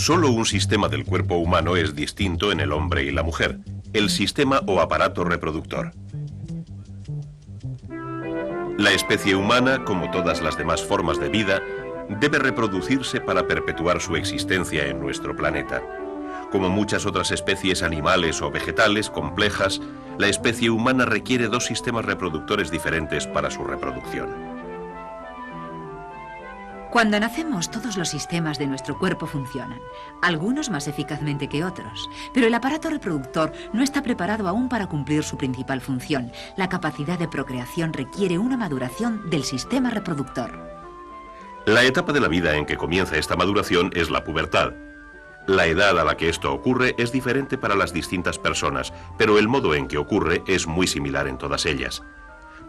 Solo un sistema del cuerpo humano es distinto en el hombre y la mujer, el sistema o aparato reproductor. La especie humana, como todas las demás formas de vida, debe reproducirse para perpetuar su existencia en nuestro planeta. Como muchas otras especies animales o vegetales complejas, la especie humana requiere dos sistemas reproductores diferentes para su reproducción. Cuando nacemos, todos los sistemas de nuestro cuerpo funcionan, algunos más eficazmente que otros, pero el aparato reproductor no está preparado aún para cumplir su principal función. La capacidad de procreación requiere una maduración del sistema reproductor. La etapa de la vida en que comienza esta maduración es la pubertad. La edad a la que esto ocurre es diferente para las distintas personas, pero el modo en que ocurre es muy similar en todas ellas.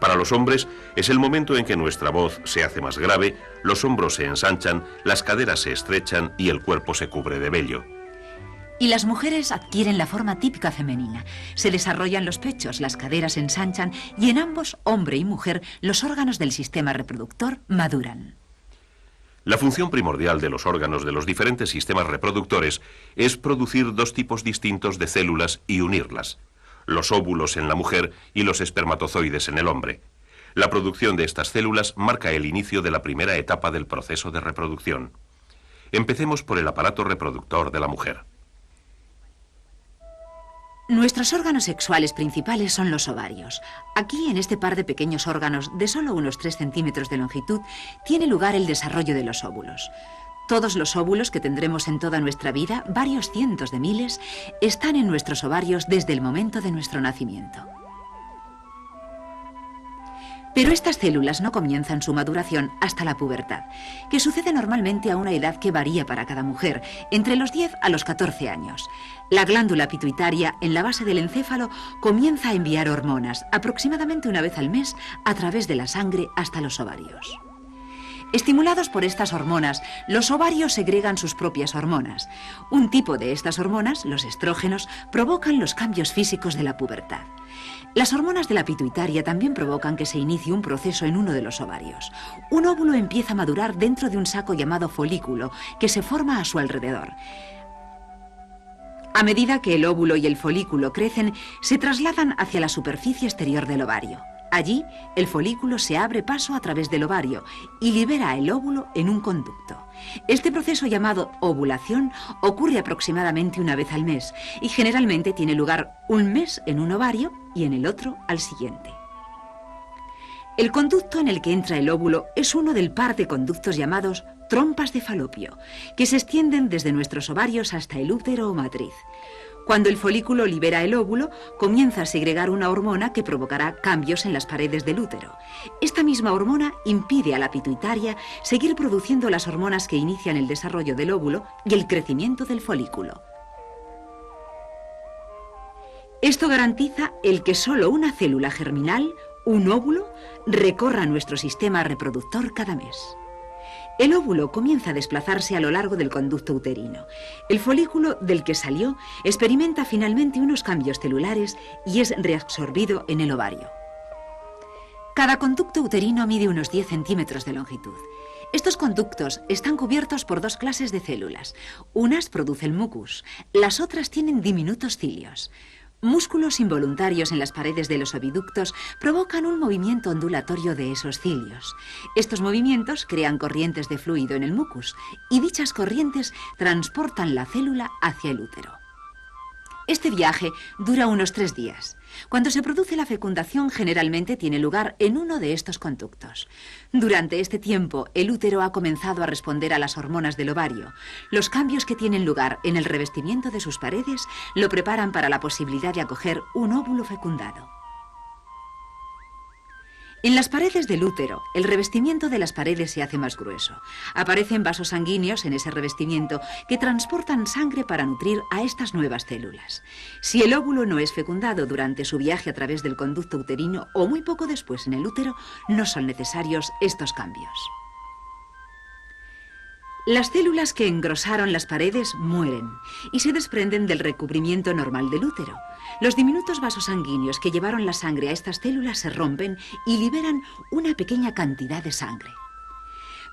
Para los hombres es el momento en que nuestra voz se hace más grave, los hombros se ensanchan, las caderas se estrechan y el cuerpo se cubre de vello. Y las mujeres adquieren la forma típica femenina. Se desarrollan los pechos, las caderas se ensanchan y en ambos, hombre y mujer, los órganos del sistema reproductor maduran. La función primordial de los órganos de los diferentes sistemas reproductores es producir dos tipos distintos de células y unirlas: los óvulos en la mujer y los espermatozoides en el hombre. La producción de estas células marca el inicio de la primera etapa del proceso de reproducción. Empecemos por el aparato reproductor de la mujer. Nuestros órganos sexuales principales son los ovarios. Aquí, en este par de pequeños órganos de solo unos 3 centímetros de longitud, tiene lugar el desarrollo de los óvulos. Todos los óvulos que tendremos en toda nuestra vida, varios cientos de miles, están en nuestros ovarios desde el momento de nuestro nacimiento. Pero estas células no comienzan su maduración hasta la pubertad, que sucede normalmente a una edad que varía para cada mujer, entre los 10 a los 14 años. La glándula pituitaria en la base del encéfalo comienza a enviar hormonas, aproximadamente una vez al mes, a través de la sangre hasta los ovarios. Estimulados por estas hormonas, los ovarios segregan sus propias hormonas. Un tipo de estas hormonas, los estrógenos, provocan los cambios físicos de la pubertad. Las hormonas de la pituitaria también provocan que se inicie un proceso en uno de los ovarios. Un óvulo empieza a madurar dentro de un saco llamado folículo, que se forma a su alrededor. A medida que el óvulo y el folículo crecen, se trasladan hacia la superficie exterior del ovario. Allí, el folículo se abre paso a través del ovario y libera el óvulo en un conducto. Este proceso, llamado ovulación, ocurre aproximadamente una vez al mes y generalmente tiene lugar un mes en un ovario y en el otro al siguiente. El conducto en el que entra el óvulo es uno del par de conductos llamados trompas de Falopio, que se extienden desde nuestros ovarios hasta el útero o matriz. Cuando el folículo libera el óvulo, comienza a segregar una hormona que provocará cambios en las paredes del útero. Esta misma hormona impide a la pituitaria seguir produciendo las hormonas que inician el desarrollo del óvulo y el crecimiento del folículo. Esto garantiza el que solo una célula germinal, un óvulo, recorra nuestro sistema reproductor cada mes. El óvulo comienza a desplazarse a lo largo del conducto uterino. El folículo del que salió experimenta finalmente unos cambios celulares y es reabsorbido en el ovario. Cada conducto uterino mide unos 10 centímetros de longitud. Estos conductos están cubiertos por dos clases de células. Unas producen mucus, las otras tienen diminutos cilios. Músculos involuntarios en las paredes de los oviductos provocan un movimiento ondulatorio de esos cilios. Estos movimientos crean corrientes de fluido en el mucus y dichas corrientes transportan la célula hacia el útero. Este viaje dura unos 3 días. Cuando se produce la fecundación, generalmente tiene lugar en uno de estos conductos. Durante este tiempo, el útero ha comenzado a responder a las hormonas del ovario. Los cambios que tienen lugar en el revestimiento de sus paredes lo preparan para la posibilidad de acoger un óvulo fecundado. En las paredes del útero, el revestimiento de las paredes se hace más grueso. Aparecen vasos sanguíneos en ese revestimiento que transportan sangre para nutrir a estas nuevas células. Si el óvulo no es fecundado durante su viaje a través del conducto uterino o muy poco después en el útero, no son necesarios estos cambios. Las células que engrosaron las paredes mueren y se desprenden del recubrimiento normal del útero. Los diminutos vasos sanguíneos que llevaron la sangre a estas células se rompen y liberan una pequeña cantidad de sangre.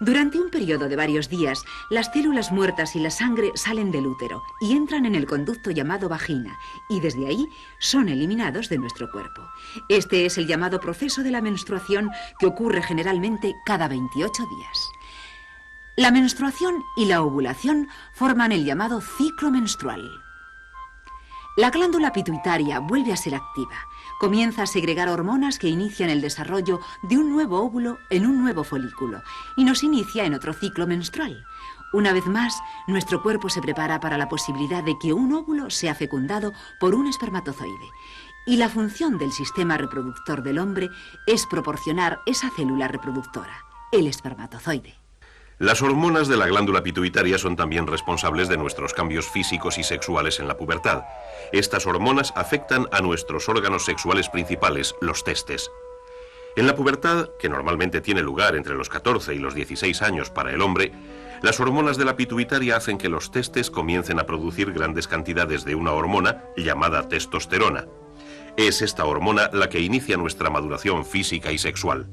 Durante un periodo de varios días, las células muertas y la sangre salen del útero y entran en el conducto llamado vagina, y desde ahí son eliminados de nuestro cuerpo. Este es el llamado proceso de la menstruación, que ocurre generalmente cada 28 días. La menstruación y la ovulación forman el llamado ciclo menstrual. La glándula pituitaria vuelve a ser activa. Comienza a segregar hormonas que inician el desarrollo de un nuevo óvulo en un nuevo folículo y nos inicia en otro ciclo menstrual. Una vez más, nuestro cuerpo se prepara para la posibilidad de que un óvulo sea fecundado por un espermatozoide. Y la función del sistema reproductor del hombre es proporcionar esa célula reproductora, el espermatozoide. Las hormonas de la glándula pituitaria son también responsables de nuestros cambios físicos y sexuales en la pubertad. Estas hormonas afectan a nuestros órganos sexuales principales, los testes. En la pubertad, que normalmente tiene lugar entre los 14 y los 16 años para el hombre, las hormonas de la pituitaria hacen que los testes comiencen a producir grandes cantidades de una hormona llamada testosterona. Es esta hormona la que inicia nuestra maduración física y sexual.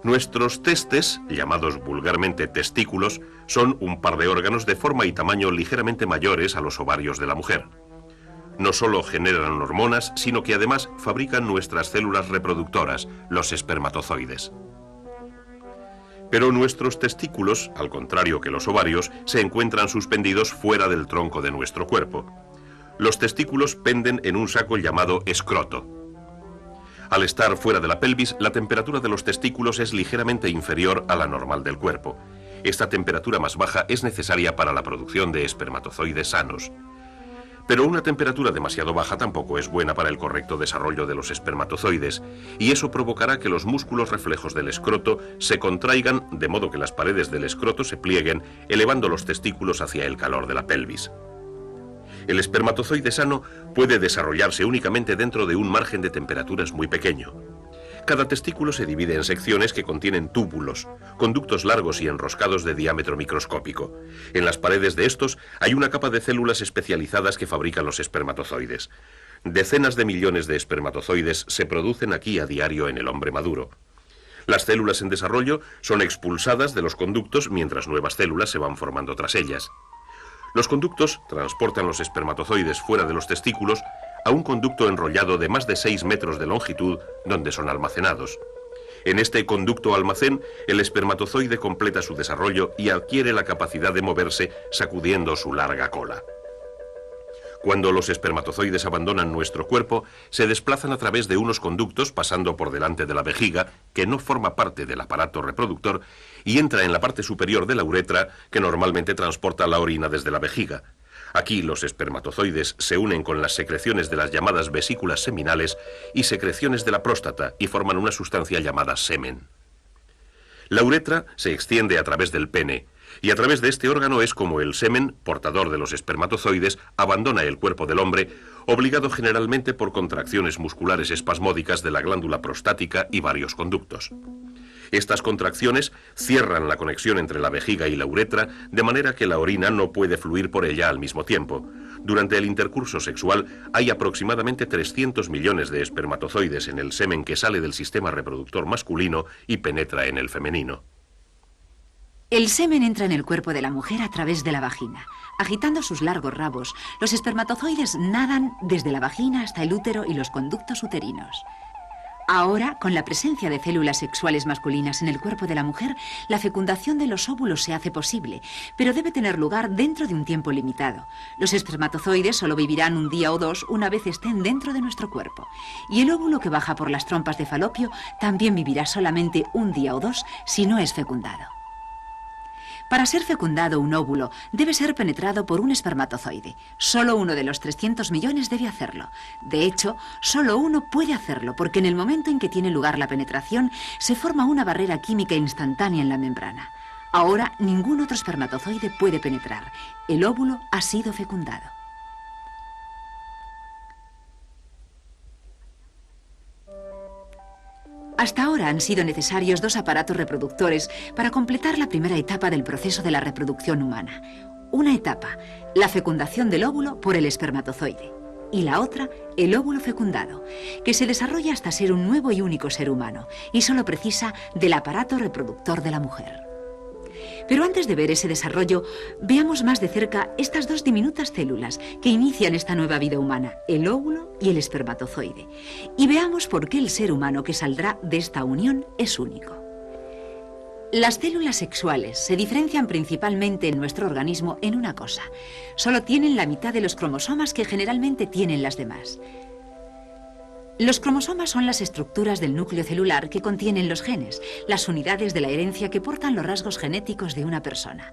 Nuestros testes, llamados vulgarmente testículos, son un par de órganos de forma y tamaño ligeramente mayores a los ovarios de la mujer. No solo generan hormonas, sino que además fabrican nuestras células reproductoras, los espermatozoides. Pero nuestros testículos, al contrario que los ovarios, se encuentran suspendidos fuera del tronco de nuestro cuerpo. Los testículos penden en un saco llamado escroto. Al estar fuera de la pelvis, la temperatura de los testículos es ligeramente inferior a la normal del cuerpo. Esta temperatura más baja es necesaria para la producción de espermatozoides sanos. Pero una temperatura demasiado baja tampoco es buena para el correcto desarrollo de los espermatozoides, y eso provocará que los músculos reflejos del escroto se contraigan, de modo que las paredes del escroto se plieguen, elevando los testículos hacia el calor de la pelvis. El espermatozoide sano puede desarrollarse únicamente dentro de un margen de temperaturas muy pequeño. Cada testículo se divide en secciones que contienen túbulos, conductos largos y enroscados de diámetro microscópico. En las paredes de estos hay una capa de células especializadas que fabrican los espermatozoides. Decenas de millones de espermatozoides se producen aquí a diario en el hombre maduro. Las células en desarrollo son expulsadas de los conductos mientras nuevas células se van formando tras ellas. Los conductos transportan los espermatozoides fuera de los testículos a un conducto enrollado de más de 6 metros de longitud, donde son almacenados. En este conducto almacén, el espermatozoide completa su desarrollo y adquiere la capacidad de moverse sacudiendo su larga cola. Cuando los espermatozoides abandonan nuestro cuerpo, se desplazan a través de unos conductos pasando por delante de la vejiga, que no forma parte del aparato reproductor, y entra en la parte superior de la uretra, que normalmente transporta la orina desde la vejiga. Aquí los espermatozoides se unen con las secreciones de las llamadas vesículas seminales y secreciones de la próstata y forman una sustancia llamada semen. La uretra se extiende a través del pene, y a través de este órgano es como el semen, portador de los espermatozoides, abandona el cuerpo del hombre, obligado generalmente por contracciones musculares espasmódicas de la glándula prostática y varios conductos. Estas contracciones cierran la conexión entre la vejiga y la uretra, de manera que la orina no puede fluir por ella al mismo tiempo. Durante el intercurso sexual hay aproximadamente 300 millones de espermatozoides en el semen que sale del sistema reproductor masculino y penetra en el femenino. El semen entra en el cuerpo de la mujer a través de la vagina. Agitando sus largos rabos, los espermatozoides nadan desde la vagina hasta el útero y los conductos uterinos. Ahora, con la presencia de células sexuales masculinas en el cuerpo de la mujer, la fecundación de los óvulos se hace posible, pero debe tener lugar dentro de un tiempo limitado. Los espermatozoides solo vivirán un día o dos una vez estén dentro de nuestro cuerpo. Y el óvulo que baja por las trompas de Falopio también vivirá solamente un día o dos si no es fecundado. Para ser fecundado un óvulo debe ser penetrado por un espermatozoide. Solo uno de los 300 millones debe hacerlo. De hecho, solo uno puede hacerlo porque en el momento en que tiene lugar la penetración se forma una barrera química instantánea en la membrana. Ahora ningún otro espermatozoide puede penetrar. El óvulo ha sido fecundado. Hasta ahora han sido necesarios 2 aparatos reproductores para completar la primera etapa del proceso de la reproducción humana. Una etapa, la fecundación del óvulo por el espermatozoide. y la otra, el óvulo fecundado, que se desarrolla hasta ser un nuevo y único ser humano y solo precisa del aparato reproductor de la mujer. Pero antes de ver ese desarrollo, veamos más de cerca estas dos diminutas células que inician esta nueva vida humana, el óvulo y el espermatozoide, y veamos por qué el ser humano que saldrá de esta unión es único. Las células sexuales se diferencian principalmente en nuestro organismo en una cosa: solo tienen la mitad de los cromosomas que generalmente tienen las demás. Los cromosomas son las estructuras del núcleo celular que contienen los genes, las unidades de la herencia que portan los rasgos genéticos de una persona.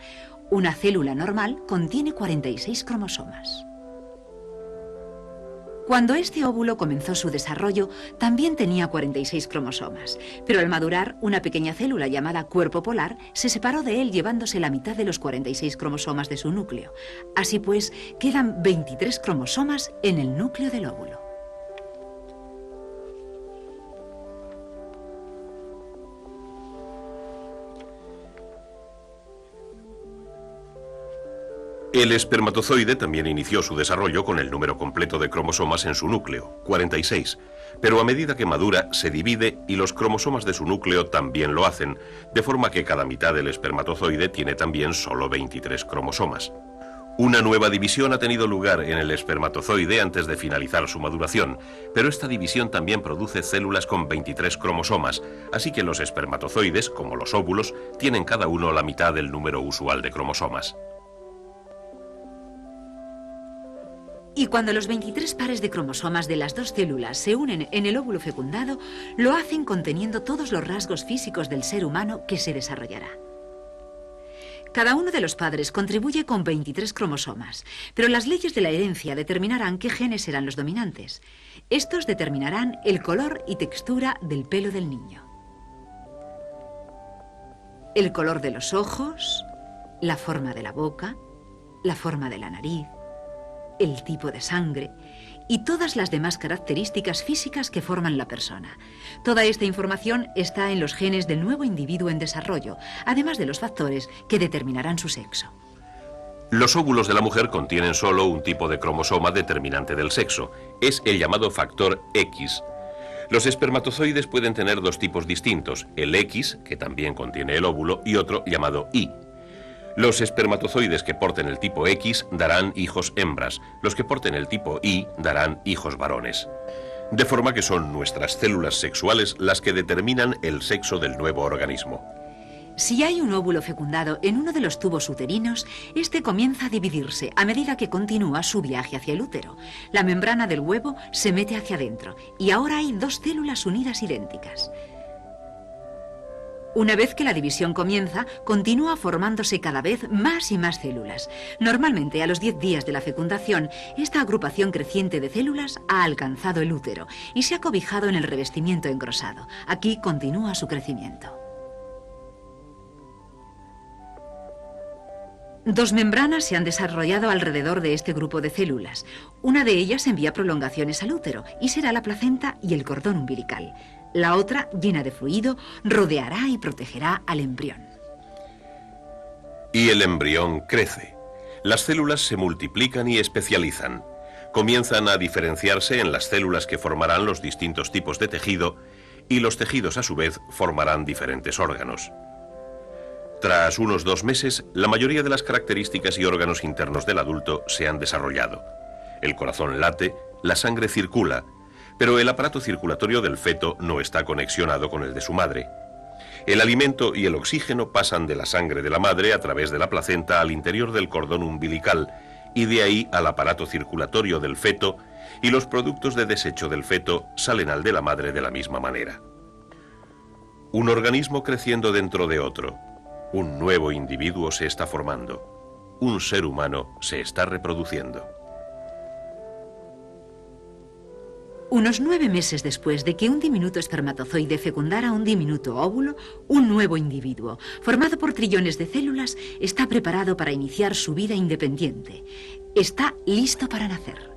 Una célula normal contiene 46 cromosomas. Cuando este óvulo comenzó su desarrollo, también tenía 46 cromosomas, pero al madurar, una pequeña célula llamada cuerpo polar se separó de él llevándose la mitad de los 46 cromosomas de su núcleo. Así pues, quedan 23 cromosomas en el núcleo del óvulo. El espermatozoide también inició su desarrollo con el número completo de cromosomas en su núcleo, 46, pero a medida que madura se divide y los cromosomas de su núcleo también lo hacen, de forma que cada mitad del espermatozoide tiene también solo 23 cromosomas. Una nueva división ha tenido lugar en el espermatozoide antes de finalizar su maduración, pero esta división también produce células con 23 cromosomas, así que los espermatozoides, como los óvulos, tienen cada uno la mitad del número usual de cromosomas. Y cuando los 23 pares de cromosomas de las dos células se unen en el óvulo fecundado, lo hacen conteniendo todos los rasgos físicos del ser humano que se desarrollará. Cada uno de los padres contribuye con 23 cromosomas, pero las leyes de la herencia determinarán qué genes serán los dominantes. Estos determinarán el color y textura del pelo del niño, el color de los ojos, la forma de la boca, la forma de la nariz, el tipo de sangre y todas las demás características físicas que forman la persona. Toda esta información está en los genes del nuevo individuo en desarrollo, además de los factores que determinarán su sexo. Los óvulos de la mujer contienen solo un tipo de cromosoma determinante del sexo. Es el llamado factor X. Los espermatozoides pueden tener dos tipos distintos, el X, que también contiene el óvulo, y otro llamado Y. Los espermatozoides que porten el tipo X darán hijos hembras, los que porten el tipo Y darán hijos varones. De forma que son nuestras células sexuales las que determinan el sexo del nuevo organismo. Si hay un óvulo fecundado en uno de los tubos uterinos, este comienza a dividirse a medida que continúa su viaje hacia el útero. La membrana del huevo se mete hacia adentro y ahora hay dos células unidas idénticas. Una vez que la división comienza, continúa formándose cada vez más y más células. Normalmente, a los 10 días de la fecundación, esta agrupación creciente de células ha alcanzado el útero y se ha cobijado en el revestimiento engrosado. Aquí continúa su crecimiento. Dos membranas se han desarrollado alrededor de este grupo de células. Una de ellas envía prolongaciones al útero y será la placenta y el cordón umbilical. La otra, llena de fluido, rodeará y protegerá al embrión. Y el embrión crece. Las células se multiplican y especializan. Comienzan a diferenciarse en las células que formarán los distintos tipos de tejido y los tejidos a su vez formarán diferentes órganos. Tras unos 2 meses, la mayoría de las características y órganos internos del adulto se han desarrollado. El corazón late, la sangre circula, pero el aparato circulatorio del feto no está conexionado con el de su madre. El alimento y el oxígeno pasan de la sangre de la madre a través de la placenta al interior del cordón umbilical y de ahí al aparato circulatorio del feto, y los productos de desecho del feto salen al de la madre de la misma manera. Un organismo creciendo dentro de otro. Un nuevo individuo se está formando. Un ser humano se está reproduciendo. Unos 9 meses después de que un diminuto espermatozoide fecundara un diminuto óvulo, un nuevo individuo, formado por trillones de células, está preparado para iniciar su vida independiente. Está listo para nacer.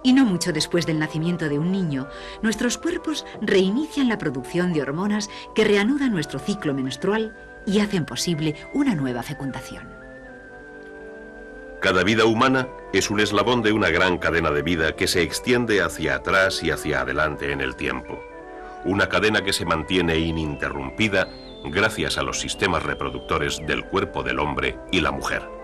Y no mucho después del nacimiento de un niño, nuestros cuerpos reinician la producción de hormonas que reanudan nuestro ciclo menstrual y hacen posible una nueva fecundación. Cada vida humana es un eslabón de una gran cadena de vida que se extiende hacia atrás y hacia adelante en el tiempo. Una cadena que se mantiene ininterrumpida gracias a los sistemas reproductores del cuerpo del hombre y la mujer.